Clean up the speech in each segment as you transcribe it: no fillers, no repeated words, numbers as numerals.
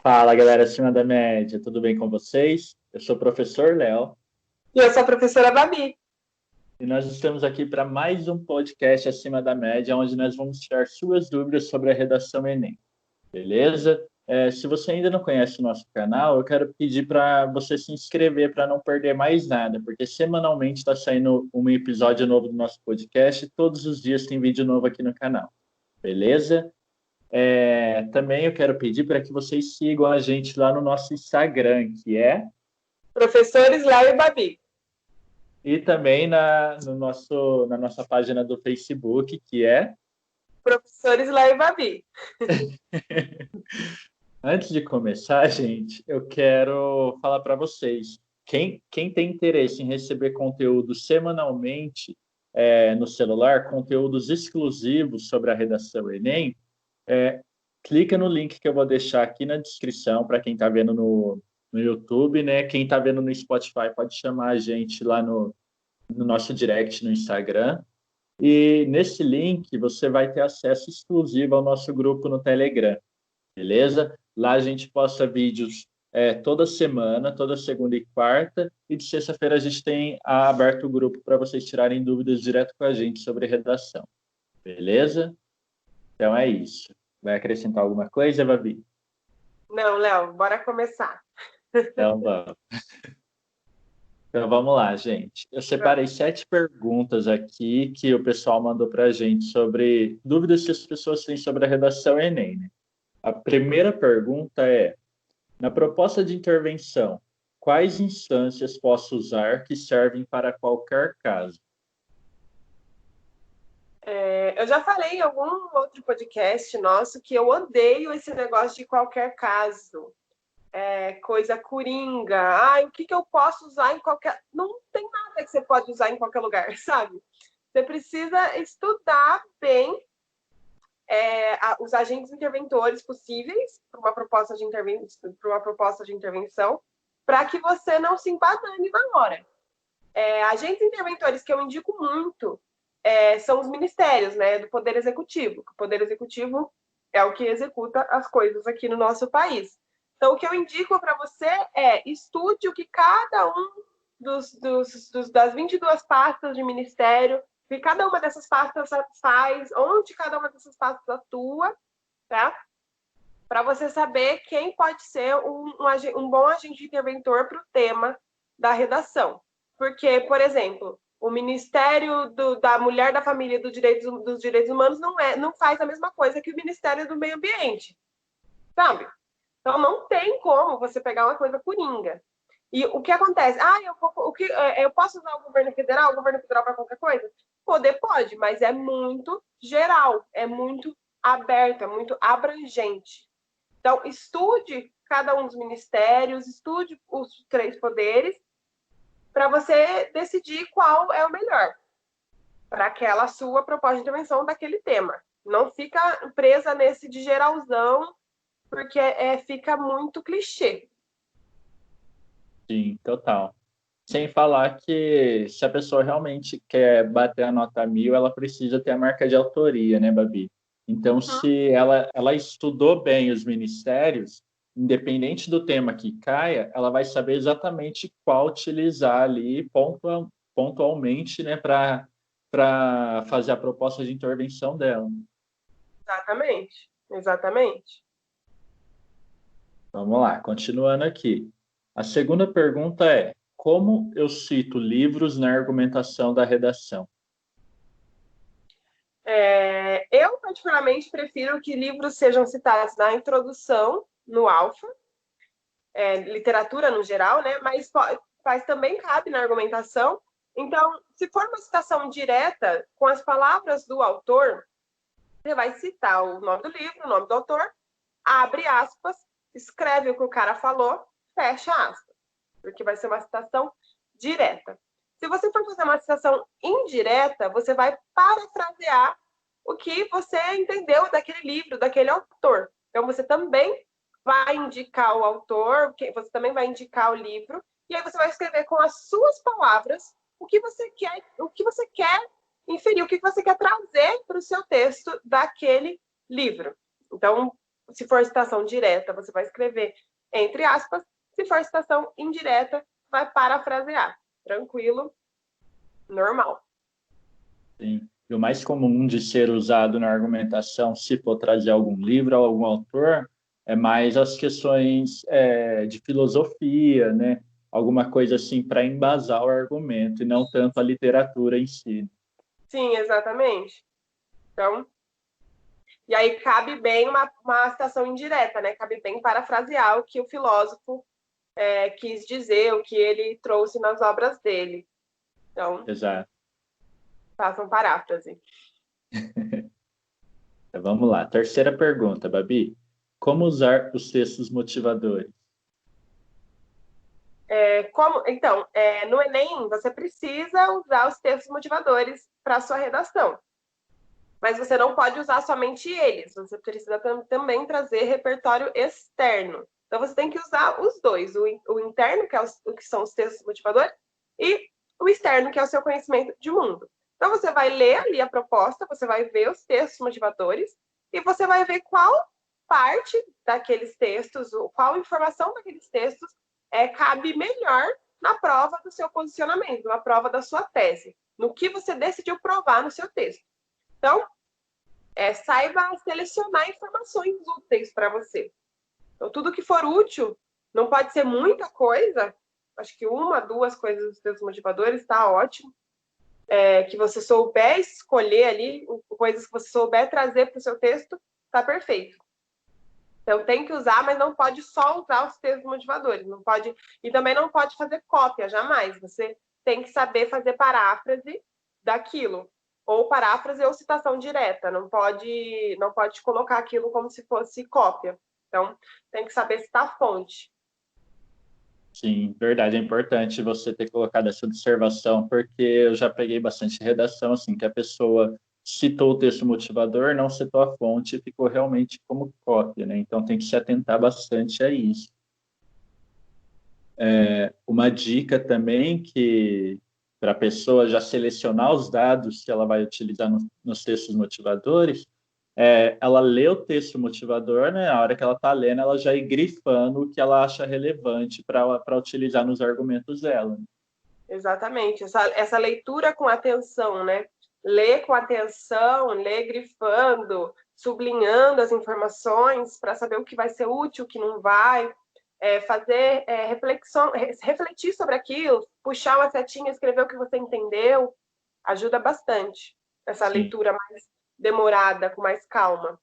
Fala, galera acima da média, tudo bem com vocês? Eu sou o professor Léo E eu sou a professora Babi. e nós estamos aqui para mais um podcast acima da média, onde nós vamos tirar suas dúvidas sobre a redação Enem, beleza? Se você ainda não conhece o nosso canal, eu quero pedir para você se inscrever para não perder mais nada, porque semanalmente está saindo um episódio novo do nosso podcast e todos os dias tem vídeo novo aqui no canal, beleza? Também eu quero pedir para que vocês sigam a gente lá no nosso Instagram, que é Professores Léo e Babi. e também na nossa página do Facebook, que é. Professores Léo e Babi. Antes de começar, gente, eu quero falar para vocês. Quem tem interesse em receber conteúdo semanalmente no celular, conteúdos exclusivos sobre a redação Enem, clica no link que eu vou deixar aqui na descrição para quem está vendo no YouTube, né? Quem está vendo no Spotify pode chamar a gente lá no nosso direct no Instagram. E nesse link você vai ter acesso exclusivo ao nosso grupo no Telegram, beleza? Lá a gente posta vídeos toda semana, toda segunda e quarta, e de sexta-feira a gente tem aberto o grupo para vocês tirarem dúvidas direto com a gente sobre redação, beleza? Então é isso. Vai acrescentar alguma coisa, Babi? Não, Léo, bora começar. Então vamos. Então vamos lá, gente. Eu separei 7 perguntas aqui que o pessoal mandou para a gente sobre dúvidas que as pessoas têm sobre a redação Enem, né? A primeira pergunta é: na proposta de intervenção, quais instâncias posso usar que servem para qualquer caso? Eu já falei em algum outro podcast nosso que eu odeio esse negócio de qualquer caso. Coisa coringa. O que eu posso usar em qualquer... Não tem nada que você pode usar em qualquer lugar, sabe? Você precisa estudar bem os agentes interventores possíveis para uma proposta de intervenção, para que você não se embanane na hora. Agentes interventores que eu indico muito são os ministérios, né, do Poder Executivo. O Poder Executivo é o que executa as coisas aqui no nosso país. Então, o que eu indico para você estude o que cada um das 22 pastas de ministério, o que cada uma dessas pastas faz, onde cada uma dessas pastas atua, tá? Para você saber quem pode ser um bom agente interventor para o tema da redação. Porque, por exemplo, o Ministério da Mulher, da Família e dos Direitos Humanos não faz a mesma coisa que o Ministério do Meio Ambiente, sabe? Então, não tem como você pegar uma coisa coringa. E o que acontece? Eu posso usar o governo federal para qualquer coisa? Poder pode, mas é muito geral, é muito aberto, é muito abrangente. Então, estude cada um dos ministérios, estude os 3 poderes, para você decidir qual é o melhor para aquela sua proposta de intervenção daquele tema. Não fica presa nesse de geralzão, porque fica muito clichê. Sim, total. Sem falar que se a pessoa realmente quer bater a nota 1000, ela precisa ter a marca de autoria, né, Babi? Então, se ela estudou bem os ministérios, independente do tema que caia, ela vai saber exatamente qual utilizar ali pontualmente, né, para fazer a proposta de intervenção dela. Exatamente, exatamente. Vamos lá, continuando aqui. A segunda pergunta é: como eu cito livros na argumentação da redação? Eu, particularmente, prefiro que livros sejam citados na introdução, no alfa, literatura no geral, né? Mas também cabe na argumentação. Então, se for uma citação direta com as palavras do autor, você vai citar o nome do livro, o nome do autor, abre aspas, escreve o que o cara falou, fecha aspas, porque vai ser uma citação direta. Se você for fazer uma citação indireta, você vai parafrasear o que você entendeu daquele livro, daquele autor. Então, você também vai indicar o autor, você também vai indicar o livro, e aí você vai escrever com as suas palavras o que você quer inferir, o que você quer trazer para o seu texto daquele livro. Então, Se for citação direta, você vai escrever entre aspas. Se for citação indireta, vai parafrasear. Tranquilo, normal. Sim. E o mais comum de ser usado na argumentação, se for trazer algum livro ou algum autor, é mais as questões de filosofia, né? Alguma coisa assim para embasar o argumento, e não tanto a literatura em si. Sim, exatamente. Então, e aí cabe bem uma citação indireta, né? Cabe bem parafrasear o que o filósofo quis dizer, o que ele trouxe nas obras dele. Então, Exato. façam paráfrase. Então, vamos lá. Terceira pergunta, Babi. Como usar os textos motivadores? Então, no Enem, você precisa usar os textos motivadores para a sua redação. Mas você não pode usar somente eles. Você precisa também trazer repertório externo. Então, você tem que usar os dois. O interno, que o que são os textos motivadores, e o externo, que é o seu conhecimento de mundo. Então, você vai ler ali a proposta, você vai ver os textos motivadores, e você vai ver qual parte daqueles textos, qual informação daqueles textos cabe melhor na prova do seu posicionamento, na prova da sua tese, no que você decidiu provar no seu texto. Então, saiba selecionar informações úteis para você. Então, tudo que for útil, não pode ser muita coisa, acho que uma, duas coisas dos seus motivadores está ótimo. Que você souber escolher ali, coisas que você souber trazer para o seu texto, está perfeito. Então, tem que usar, mas não pode só usar os textos motivadores. Não pode, e também não pode fazer cópia, jamais. Você tem que saber fazer paráfrase daquilo. Ou paráfrase ou citação direta. Não pode colocar aquilo como se fosse cópia. Então, tem que saber citar a fonte. Sim, verdade, é importante você ter colocado essa observação, porque eu já peguei bastante redação, assim, que a pessoa citou o texto motivador, não citou a fonte, e ficou realmente como cópia, né? Então tem que se atentar bastante a isso. Uma dica também que para a pessoa já selecionar os dados que ela vai utilizar nos textos motivadores, ela lê o texto motivador, né? A hora que ela está lendo, ela já ir grifando o que ela acha relevante para utilizar nos argumentos dela. Exatamente. Essa leitura com atenção, né? Ler com atenção, ler grifando, sublinhando as informações para saber o que vai ser útil, o que não vai. Fazer reflexão, refletir sobre aquilo, puxar uma setinha, escrever o que você entendeu, ajuda bastante. Essa Sim, leitura mais demorada, com mais calma.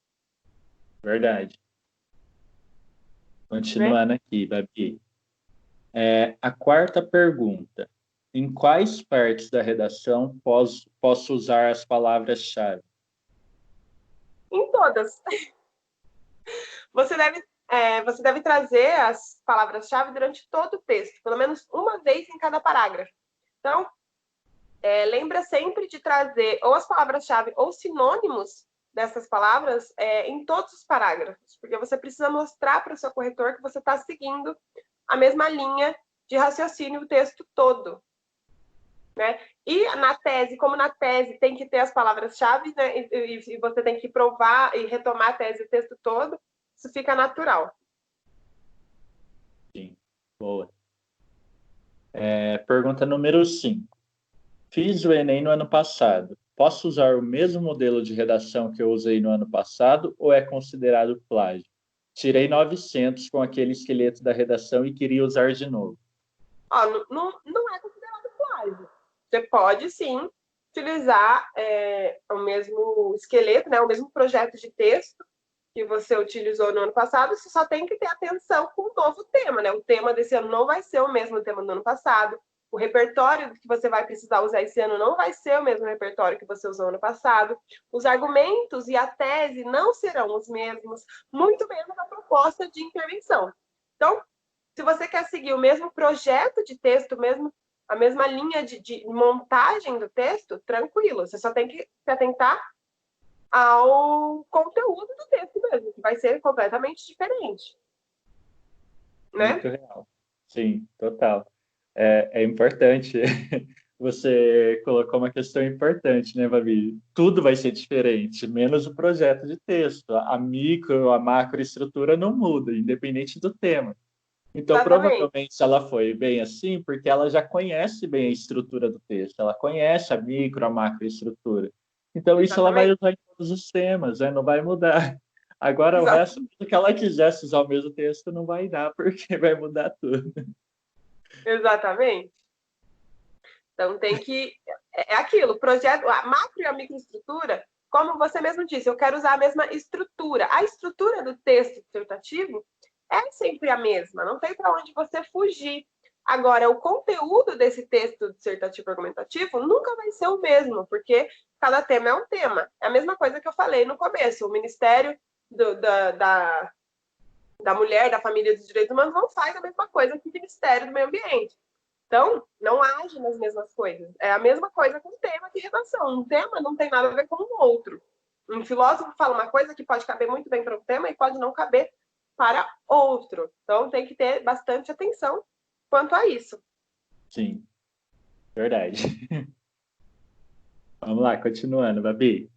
verdade. Né? Continuando aqui, Babi. A quarta pergunta. Em quais partes da redação posso usar as palavras-chave? Em todas. Você deve trazer as palavras-chave durante todo o texto, pelo menos uma vez em cada parágrafo. Então, lembra sempre de trazer ou as palavras-chave ou sinônimos dessas palavras em todos os parágrafos, porque você precisa mostrar para o seu corretor que você está seguindo a mesma linha de raciocínio o texto todo. Né? E na tese, como na tese tem que ter as palavras-chave, né? E você tem que provar e retomar a tese o texto todo, isso fica natural. Sim, boa. Pergunta número 5. Fiz o Enem no ano passado. Posso usar o mesmo modelo de redação que eu usei no ano passado ou é considerado plágio? Tirei 900 com aquele esqueleto da redação e queria usar de novo. Não é considerado plágio. Você pode, sim, utilizar o mesmo esqueleto, né, o mesmo projeto de texto que você utilizou no ano passado, você só tem que ter atenção com o novo tema, né? O tema desse ano não vai ser o mesmo tema do ano passado. O repertório que você vai precisar usar esse ano não vai ser o mesmo repertório que você usou no ano passado. Os argumentos e a tese não serão os mesmos, muito menos a proposta de intervenção. Então, se você quer seguir o mesmo projeto de texto, a mesma linha de montagem do texto, tranquilo. Você só tem que se atentar ao conteúdo do texto mesmo, que vai ser completamente diferente. Né? Muito real. Sim, total. É importante você colocou uma questão importante, né, Babi? Tudo vai ser diferente, menos o projeto de texto. A micro, a macroestrutura não muda, independente do tema. Então, Exatamente, provavelmente, ela foi bem assim, porque ela já conhece bem a estrutura do texto, ela conhece a micro, a macroestrutura. Então, isso ela vai exatamente, usar em todos os temas, né? Não vai mudar. Agora, o resto, exatamente, tudo que ela quisesse usar o mesmo texto, não vai dar, porque vai mudar tudo. exatamente. Então tem que. É aquilo, projeto, a macro e a microestrutura, como você mesmo disse, eu quero usar a mesma estrutura. A estrutura do texto dissertativo é sempre a mesma, não tem para onde você fugir. Agora, o conteúdo desse texto dissertativo argumentativo nunca vai ser o mesmo, porque cada tema é um tema. É a mesma coisa que eu falei no começo. O Ministério da Mulher, da Família e dos Direitos Humanos não faz a mesma coisa que o Ministério do Meio Ambiente. Então, não age nas mesmas coisas. É a mesma coisa com tema de redação. Um tema não tem nada a ver com o outro. Um filósofo fala uma coisa que pode caber muito bem para um tema e pode não caber para outro. Então, tem que ter bastante atenção quanto a isso. Sim, verdade. Vamos lá, continuando, Babi.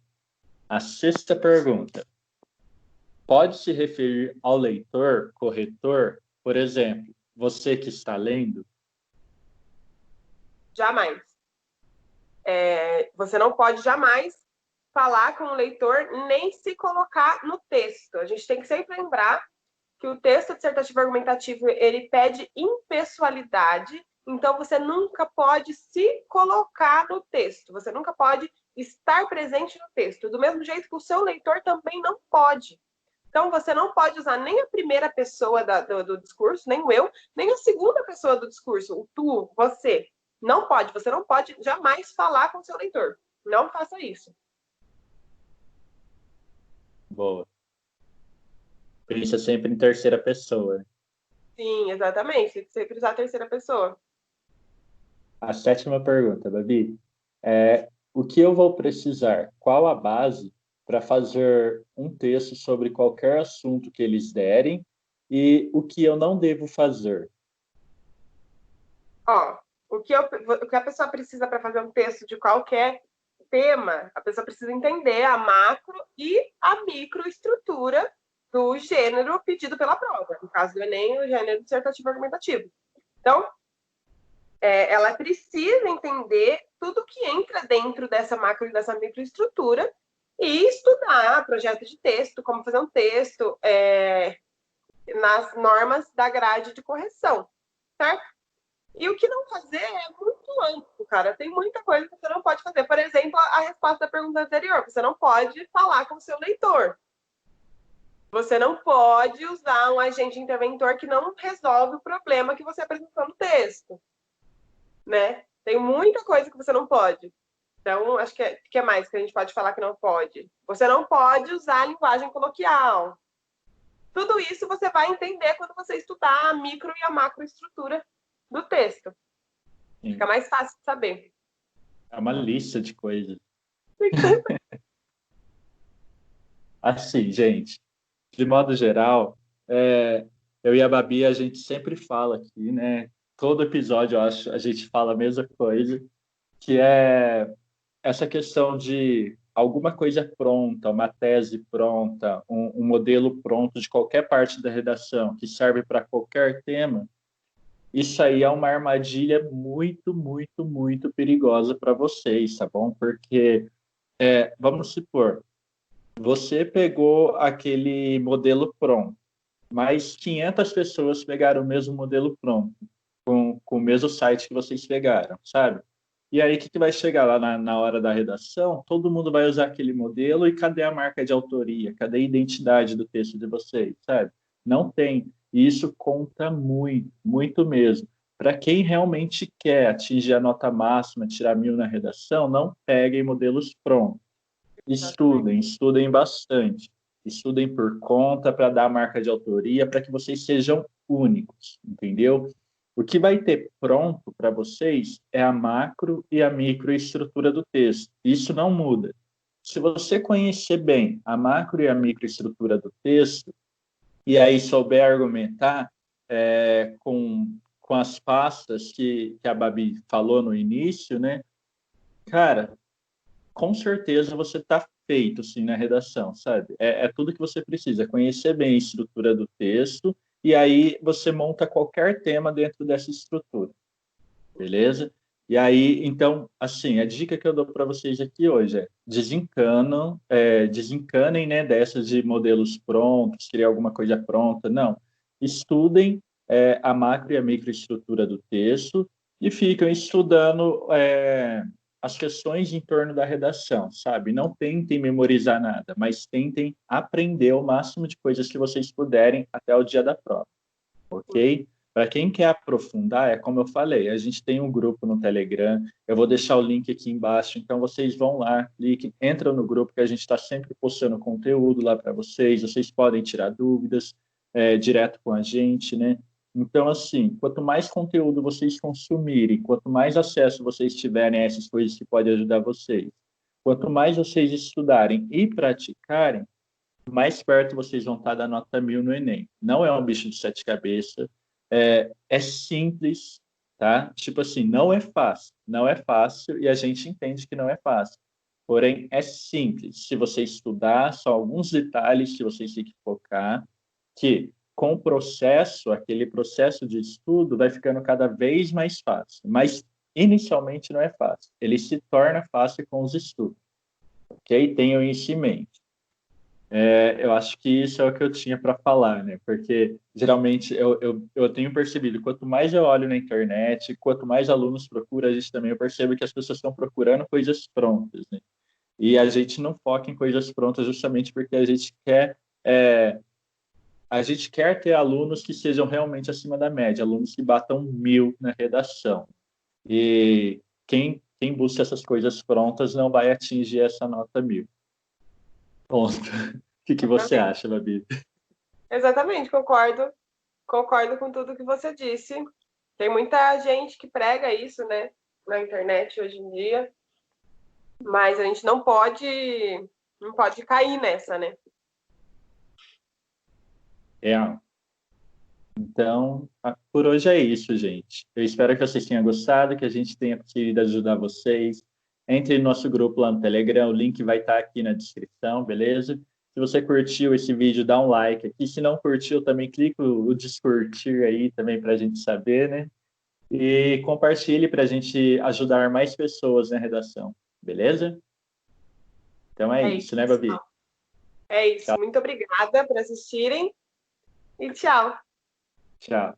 A sexta pergunta. Pode se referir ao leitor, corretor, por exemplo, você que está lendo? Jamais. Você não pode jamais falar com o leitor nem se colocar no texto. A gente tem que sempre lembrar que o texto dissertativo argumentativo ele pede impessoalidade, então você nunca pode se colocar no texto, você nunca pode estar presente no texto, do mesmo jeito que o seu leitor também não pode. Então você não pode usar nem a primeira pessoa do discurso, nem o eu, nem a segunda pessoa do discurso, o tu, você. Não pode, você não pode jamais falar com o seu leitor. Não faça isso. Boa. Pensa sempre em terceira pessoa. Sim, exatamente. Tem que sempre usar a terceira pessoa. A sétima pergunta, Babi, é o que eu vou precisar? Qual a base para fazer um texto sobre qualquer assunto que eles derem e o que eu não devo fazer? Ó, o que a pessoa precisa para fazer um texto de qualquer tema, a pessoa precisa entender a macro e a microestrutura do gênero pedido pela prova. No caso do Enem, o gênero dissertativo argumentativo. Então, ela precisa entender tudo que entra dentro dessa macro e dessa microestrutura e estudar projeto de texto, como fazer um texto, nas normas da grade de correção, certo? E o que não fazer é muito amplo, cara. Tem muita coisa que você não pode fazer. Por exemplo, a resposta da pergunta anterior. Você não pode falar com o seu leitor. Você não pode usar um agente interventor que não resolve o problema que você apresentou no texto, né? Tem muita coisa que você não pode. Então, acho que é mais que a gente pode falar que não pode. Você não pode usar a linguagem coloquial. Tudo isso você vai entender quando você estudar a micro e a macroestrutura do texto. Fica Sim, mais fácil de saber. é uma lista de coisas. Assim, gente, de modo geral, eu e a Babi, a gente sempre fala aqui, né? Todo episódio, eu acho, a gente fala a mesma coisa, que é essa questão de alguma coisa pronta, uma tese pronta, um modelo pronto de qualquer parte da redação que serve para qualquer tema, isso aí é uma armadilha muito, muito, muito perigosa para vocês, tá bom? Porque, vamos supor, você pegou aquele modelo pronto, mas 500 pessoas pegaram o mesmo modelo pronto, com o mesmo site que vocês pegaram, sabe? E aí, o que vai chegar lá na hora da redação? Todo mundo vai usar aquele modelo e cadê a marca de autoria? Cadê a identidade do texto de vocês, sabe? Não tem. E isso conta muito, muito mesmo. Para quem realmente quer atingir a nota máxima, tirar 1000 na redação, não peguem modelos prontos. Exatamente. Estudem bastante. Estudem por conta para dar a marca de autoria, para que vocês sejam únicos, entendeu? O que vai ter pronto para vocês é a macro e a microestrutura do texto. Isso não muda. Se você conhecer bem a macro e a microestrutura do texto, e aí souber argumentar com com as pastas que a Babi falou no início, né? Cara, com certeza você está feito, assim, na redação, sabe? É tudo que você precisa, conhecer bem a estrutura do texto, e aí você monta qualquer tema dentro dessa estrutura, beleza? E aí, então, assim, a dica que eu dou para vocês aqui hoje é desencanem, né, dessas de modelos prontos, criar alguma coisa pronta, não. Estudem a macro e a microestrutura do texto e ficam estudando as questões em torno da redação, sabe? Não tentem memorizar nada, mas tentem aprender o máximo de coisas que vocês puderem até o dia da prova, ok? Para quem quer aprofundar, é como eu falei, a gente tem um grupo no Telegram, eu vou deixar o link aqui embaixo, então vocês vão lá, cliquem, entram no grupo que a gente está sempre postando conteúdo lá para vocês podem tirar dúvidas direto com a gente, né? Então, assim, quanto mais conteúdo vocês consumirem, quanto mais acesso vocês tiverem a essas coisas que podem ajudar vocês, quanto mais vocês estudarem e praticarem, mais perto vocês vão estar da nota 1000 no Enem. Não é um bicho de sete cabeças, é simples, tá? Tipo assim, não é fácil e a gente entende que não é fácil. Porém, é simples. Se você estudar, só alguns detalhes que vocês têm que focar, que com o processo, aquele processo de estudo vai ficando cada vez mais fácil. Mas inicialmente não é fácil. Ele se torna fácil com os estudos, ok? Tenham isso em mente. Eu acho que isso é o que eu tinha para falar, né? Porque geralmente eu tenho percebido, quanto mais eu olho na internet, quanto mais alunos procuram, a gente também eu percebo que as pessoas estão procurando coisas prontas, né? E a gente não foca em coisas prontas justamente porque a gente quer ter alunos que sejam realmente acima da média, alunos que batam 1000 na redação. E quem busca essas coisas prontas não vai atingir essa nota 1000. Ponto. O que você Exatamente. acha, Babi? Exatamente, concordo. Concordo com tudo que você disse. Tem muita gente que prega isso, né, na internet hoje em dia, mas a gente não pode cair nessa, né? É. Então, por hoje é isso, gente. Eu espero que vocês tenham gostado, que a gente tenha conseguido ajudar vocês. Entre no nosso grupo lá no Telegram, o link vai estar aqui na descrição, beleza? Se você curtiu esse vídeo, dá um like aqui. Se não curtiu, também clica o descurtir aí também para a gente saber, né? E compartilhe para a gente ajudar mais pessoas na redação, beleza? Então é É isso, isso, né, Babi? pessoal. É isso. Tchau, Muito obrigada por assistirem e tchau. tchau.